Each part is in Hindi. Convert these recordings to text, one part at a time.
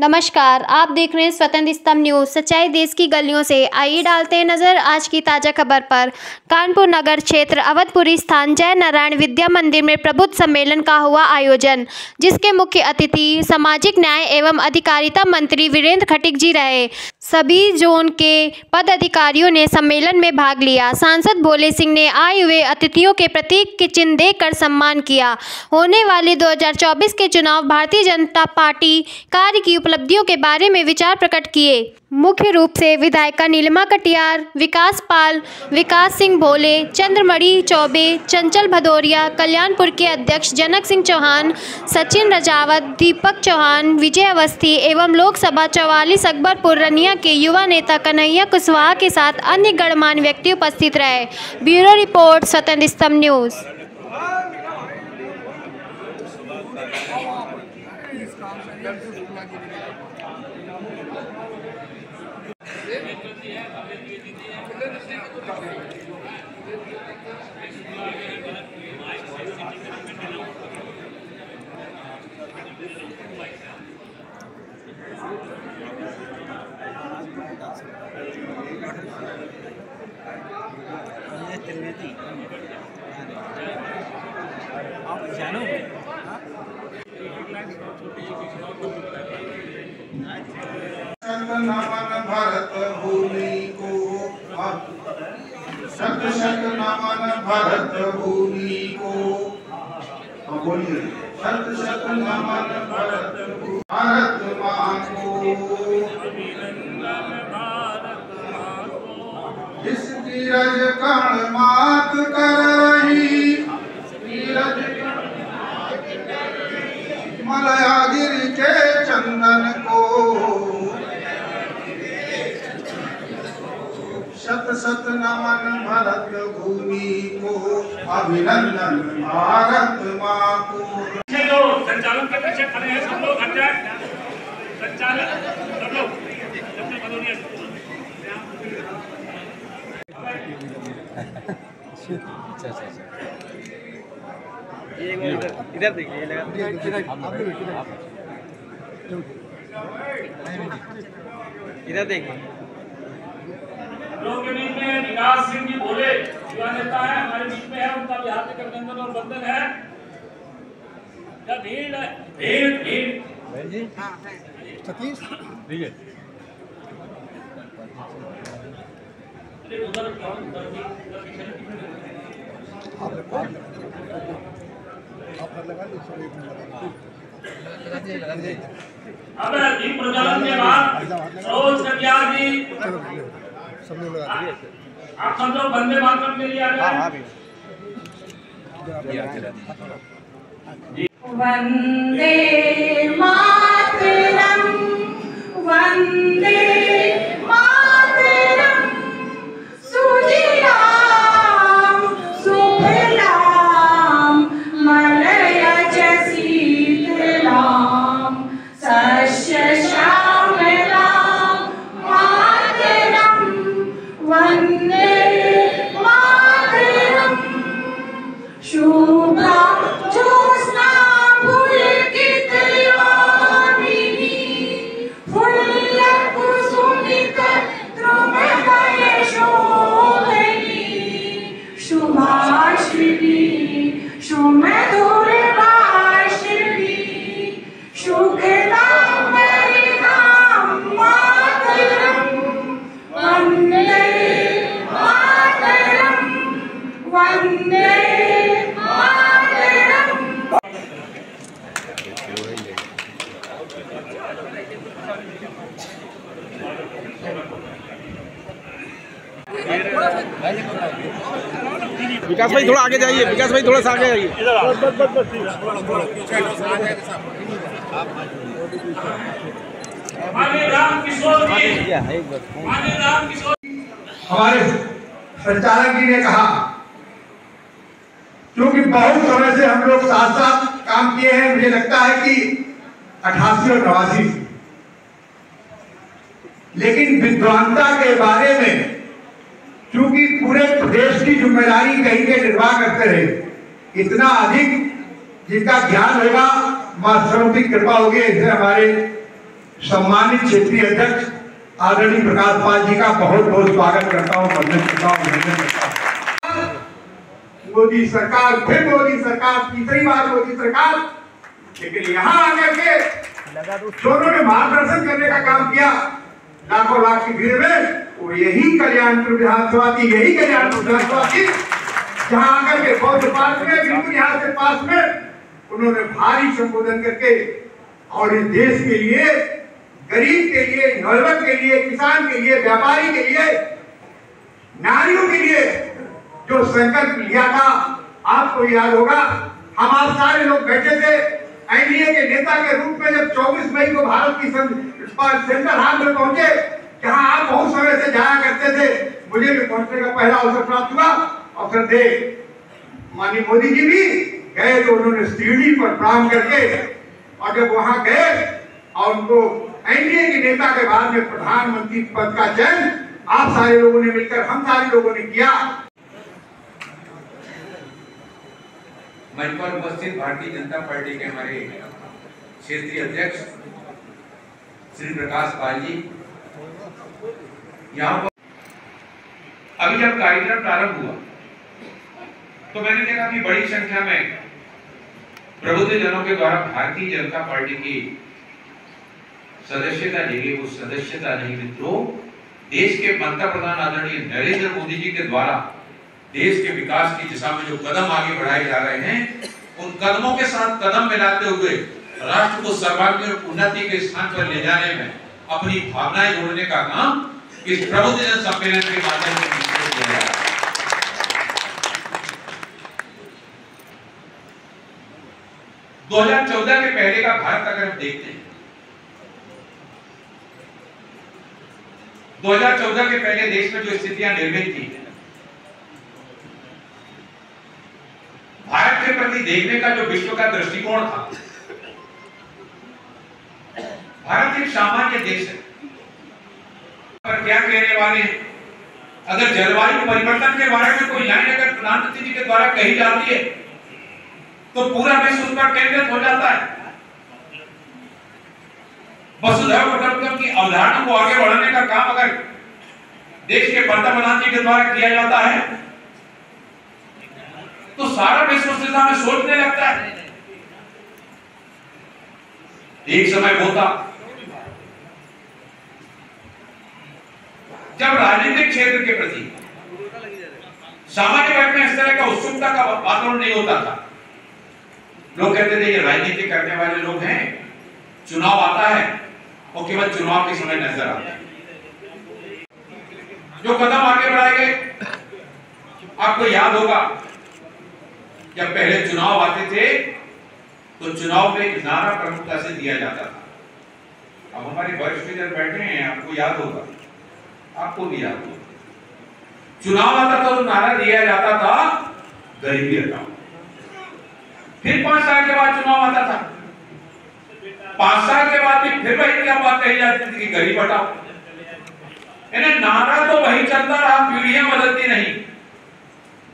नमस्कार, आप देख रहे हैं स्वतंत्र स्तंभ न्यूज़। सच्चाई देश की गलियों से। आइए डालते हैं नजर आज की ताज़ा खबर पर। कानपुर नगर क्षेत्र अवधपुरी स्थान जय नारायण विद्या मंदिर में प्रबुद्ध सम्मेलन का हुआ आयोजन, जिसके मुख्य अतिथि सामाजिक न्याय एवं अधिकारिता मंत्री वीरेंद्र खटीक जी रहे। सभी जोन के पदाधिकारियों ने सम्मेलन में भाग लिया। सांसद भोले सिंह ने आए हुए अतिथियों के प्रतीक के चिन्ह देकर सम्मान किया। होने वाले 2024 के चुनाव भारतीय जनता पार्टी कार्य की उपलब्धियों के बारे में विचार प्रकट किए। मुख्य रूप से विधायिका नीलिमा कटियार, विकास पाल, विकास सिंह भोले, चंद्रमणि चौबे, चंचल भदौरिया, कल्याणपुर के अध्यक्ष जनक सिंह चौहान, सचिन रजावत, दीपक चौहान, विजय अवस्थी एवं लोकसभा 44 अकबरपुर रनिया के युवा नेता कन्हैया कुशवाहा के साथ अन्य गणमान्य व्यक्ति उपस्थित रहे। ब्यूरो रिपोर्ट, स्वतंत्र स्तंभ न्यूज़। नमन भरत भूमि को, शत शत नमन भरत भूमि को, बोलिए शत शत नमन भरत माँ को, जिस नीरज कण मात कर रही, मलयागिरि के चंदन को, शत शत नमन भरत भूमि को, अभिनंदन भारत माँ को। जो संचालन के पीछे खड़े हैं सब लोग हट जाए। संचालक सब लोग इधर देखिए, इधर देखिए। लोग के बीच में विकास सिंह जी भोले युवा नेता है, हमारे बीच में है, उनका भी हार्दिक अभिनंदन और वंदन है। क्या भीड़ है, भीड़ जी सतीश ठीक है। अब दीप प्रज्वलन के बाद रोज कटिया जी आप सब लोग वंदे मातरम के लिए आ जाए। वंदे मातरम, वंदे मातरम, सुजलाम सुफलाम मलयज शीतलाम सस्य श्यामलाम मातरम, वंदे मातरम, शुभ्रा ज्योत्स्ना पुलकित यामिनी, फुल्लकुसुमित द्रुमदल शोभिनी, शुभाश्विनी सुमधुर भाषिणी, सुखदां वरदां मातरम, वंदे मातरम, वंदे मातरम। विकास भाई थोड़ा आगे जाइए, विकास भाई थोड़ा सा आगे जाइए। हमारे संचालक जी ने कहा, क्योंकि बहुत समय से हम लोग साथ साथ काम किए हैं, मुझे लगता है कि 88 और 89, लेकिन विद्वानता के बारे में क्योंकि पूरे प्रदेश की जिम्मेदारी कहीं के निर्वाह करते रहे, इतना अधिक जिनका ज्ञान होगा मास्टरों की कृपा होगी। ऐसे हमारे सम्मानित क्षेत्रीय अध्यक्ष आदरणीय प्रकाश पाल जी का बहुत बहुत स्वागत करता हूँ, वंदन करता हूँ, अभिनंदन करता हूँ। मोदी सरकार, फिर मोदी सरकार, तीसरी बार मोदी सरकार, लेकिन यहाँ आकर के दोनों ने मार्गदर्शन करने का काम किया। लाखों लाख की भीड़ में वो यही कल्याणपुर विधानसभा थी, यही कल्याणपुर विधानसभा थी, जहाँ आकर के बौद्ध पार्क में बिल्कुल यहाँ से पास में उन्होंने भारी संबोधन करके और इस देश के लिए, गरीब के लिए, नौजवान के लिए, किसान के लिए, व्यापारी के लिए, नारियों के लिए जो संकल्प लिया था, आपको याद होगा। हम आप सारे लोग बैठे थे एनडीए के नेता के रूप में जब 24 मई को भारत की सेंट्रल हॉल में पहुंचे, जहां आप बहुत समय से जाया करते थे, मुझे भी पहुंचने का पहला अवसर प्राप्त हुआ। अवसर दे माननीय मोदी जी भी गए तो उन्होंने सीढ़ी पर प्रणाम करके, और जब वहां गए और उनको एनडीए के नेता के बाद में प्रधानमंत्री पद का चयन आप सारे लोगों ने मिलकर, हम सारे लोगों ने किया। मंच पर उपस्थित भारतीय जनता पार्टी के हमारे क्षेत्रीय अध्यक्ष श्री प्रकाश पाल जी, यहाँ पर अभी जब कार्यक्रम प्रारंभ हुआ तो मैंने देखा कि बड़ी संख्या में प्रबुद्ध जनों के द्वारा भारतीय जनता पार्टी की सदस्यता ली गई। वो सदस्यता नहीं मित्रों, देश के पंतप्रधान आदरणीय नरेंद्र मोदी जी के द्वारा देश के विकास की दिशा में जो कदम आगे बढ़ाए जा रहे हैं, उन कदमों के साथ कदम मिलाते हुए राष्ट्र को सर्वांगीण उन्नति के स्थान पर ले जाने में अपनी भावनाएं जोड़ने का काम इस प्रबुद्ध जन सम्मेलन के माध्यम से किया जा रहा है। 2014 के पहले का भारत अगर हम देखते हैं, 2014 के पहले देश में जो स्थितियां निर्मित थी, भारत के प्रति देखने का जो विश्व का दृष्टिकोण था, भारत एक सामान्य देश है। पर क्या कहने वाले हैं, अगर जलवायु परिवर्तन के बारे में कोई लाइन अगर प्रधानमंत्री जी के द्वारा कही जाती है तो पूरा विश्व उस पर केंद्रित हो जाता है। वसुधैव कुटुंबकम की अवधारणा को आगे बढ़ाने का काम अगर देश के पंतप्रधान जी के द्वारा किया जाता है तो सारा विश्व उस दिशा में सोचने लगता है। एक समय वो था जब राजनीतिक क्षेत्र के प्रति सामान्य वर्ग में इस तरह का उत्सुकता का वातावरण नहीं होता था। लोग कहते थे ये राजनीति करने वाले लोग हैं, चुनाव आता है और केवल चुनाव के समय नजर आते हैं। जो कदम आगे बढ़ाए गए, आपको याद होगा जब पहले चुनाव आते थे तो चुनाव में एक नारा प्रमुखता से दिया जाता था। अब हमारे वरिष्ठ जन बैठे हैं, आपको याद होगा, आपको भी याद होगा, चुनाव आता था तो नारा दिया जाता था गरीबी हटाओ। फिर 5 साल के बाद चुनाव आता था, 5 साल के बाद भी फिर वही क्या बात कही जाती थी कि गरीब हटाओ। यानी नारा तो वही चलता रहा, पीढ़ियां बदलती नहीं,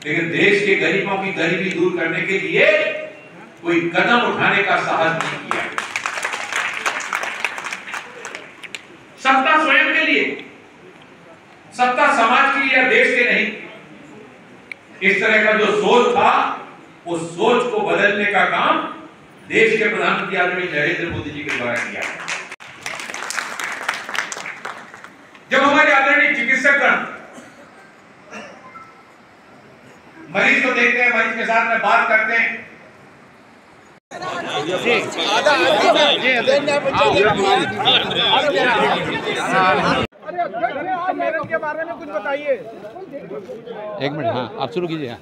लेकिन देश के गरीबों की गरीबी दूर करने के लिए कोई कदम उठाने का साहस नहीं किया। सत्ता स्वयं के लिए, सत्ता समाज के लिए या देश के नहीं, इस तरह का जो सोच था उस सोच को बदलने का काम देश के प्रधानमंत्री आदरणीय नरेंद्र मोदी जी के द्वारा किया। जब हमारे आदरणीय चिकित्सकगण मरीज को देखते हैं, मरीज के साथ में बात करते हैं, सम्मेलन के बारे में कुछ बताइए। एक मिनट, हाँ आप शुरू कीजिए।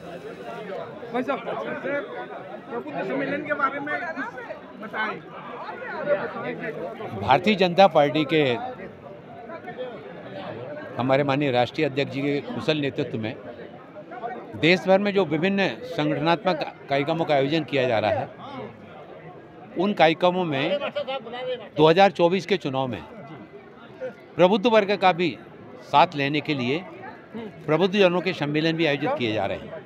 भाई साहब, प्रबुद्ध सम्मेलन के बारे में बताएं। भारतीय जनता पार्टी के हमारे माननीय राष्ट्रीय अध्यक्ष जी के कुशल नेतृत्व में देश भर में जो विभिन्न संगठनात्मक कार्यक्रमों का आयोजन किया जा रहा है, उन कार्यक्रमों में 2024 के चुनाव में प्रबुद्ध वर्ग का भी साथ लेने के लिए प्रबुद्ध जनों के सम्मेलन भी आयोजित किए जा रहे हैं।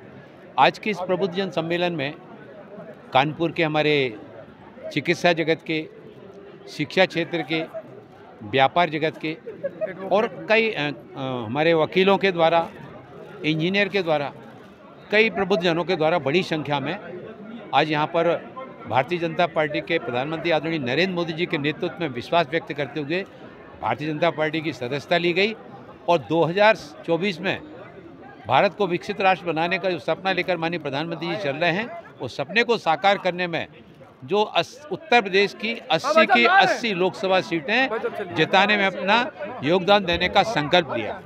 आज के इस प्रबुद्ध जन सम्मेलन में कानपुर के हमारे चिकित्सा जगत के, शिक्षा क्षेत्र के, व्यापार जगत के और कई हमारे वकीलों के द्वारा, इंजीनियर के द्वारा, कई प्रबुद्धजनों के द्वारा बड़ी संख्या में आज यहाँ पर भारतीय जनता पार्टी के प्रधानमंत्री आदरणीय नरेंद्र मोदी जी के नेतृत्व में विश्वास व्यक्त करते हुए भारतीय जनता पार्टी की सदस्यता ली गई और 2024 में भारत को विकसित राष्ट्र बनाने का जो सपना लेकर माननीय प्रधानमंत्री जी चल रहे हैं, उस सपने को साकार करने में जो उत्तर प्रदेश की 80 की 80 लोकसभा सीटें जिताने में अपना योगदान देने का संकल्प लिया।